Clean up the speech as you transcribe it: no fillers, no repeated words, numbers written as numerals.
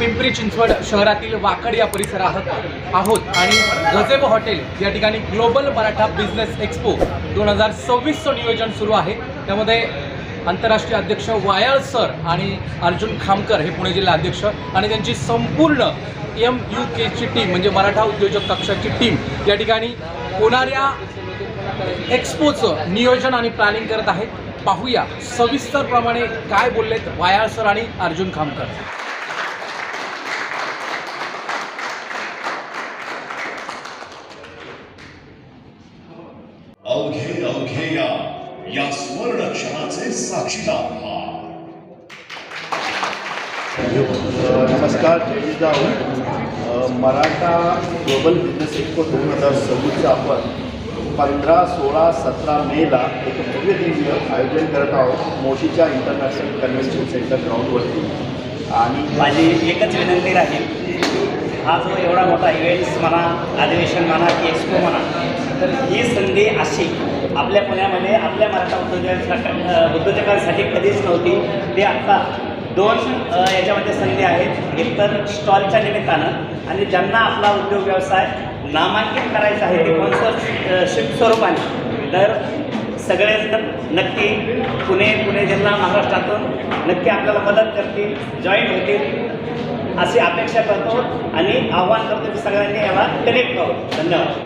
पिंपरी चिंचवड शहरातील वाकड या परिसरात आहोत आणि गजेबो हॉटेल या ठिकाणी ग्लोबल मराठा बिझनेस एक्सपो 2026चं नियोजन सुरू आहे। त्यामध्ये आंतरराष्ट्रीय अध्यक्ष वायाळ सर आणि अर्जुन खामकर हे पुणे जिल्हा अध्यक्ष आणि त्यांची संपूर्ण MUKची टीम म्हणजे मराठा उद्योजक कक्षाची टीम या ठिकाणी होणाऱ्या एक्सपोचं नियोजन आणि प्लॅनिंग करत आहेत। पाहूया सविस्तरप्रमाणे काय बोललेत वायाळ सर आणि अर्जुन खामकर। अवघे अवघे या स्वर्ण क्षणाचे साक्षीदार व्हा। नमस्कार, जय Jijau. Maratha global business expo 2026चं आपण 15, 16, 17 मेला एक भव्य दिव्य आयोजन करत आहोत मोशीच्या इंटरनॅशनल कन्व्हेन्शन सेंटर ग्राउंडवरती। आणि माझी एकच विनंती राहील, हा जो एवढा मोठा इव्हेंट्स म्हणा, अधिवेशन म्हणा की एक्सपो म्हणा, तर ही संधी अशी आपल्या पुण्यामध्ये आपल्या मराठा उद्योजकांसाठी कधीच नव्हती। ते आत्ता दोन याच्यामध्ये संधी आहेत, एक तर स्टॉलच्या निमित्तानं आणि ज्यांना आपला उद्योग व्यवसाय नामांकित करायचा आहे ते स्पॉन्सरशिप स्वरूपाने, तर सगळेच नक्की पुणे जिल्हा महाराष्ट्रातून नक्की आपल्याला मदत करतील, जॉईन होतील अशी अपेक्षा करतो आणि आव्हान करतो की सगळ्यांनी याला कनेक्ट व्हावं। धन्यवाद।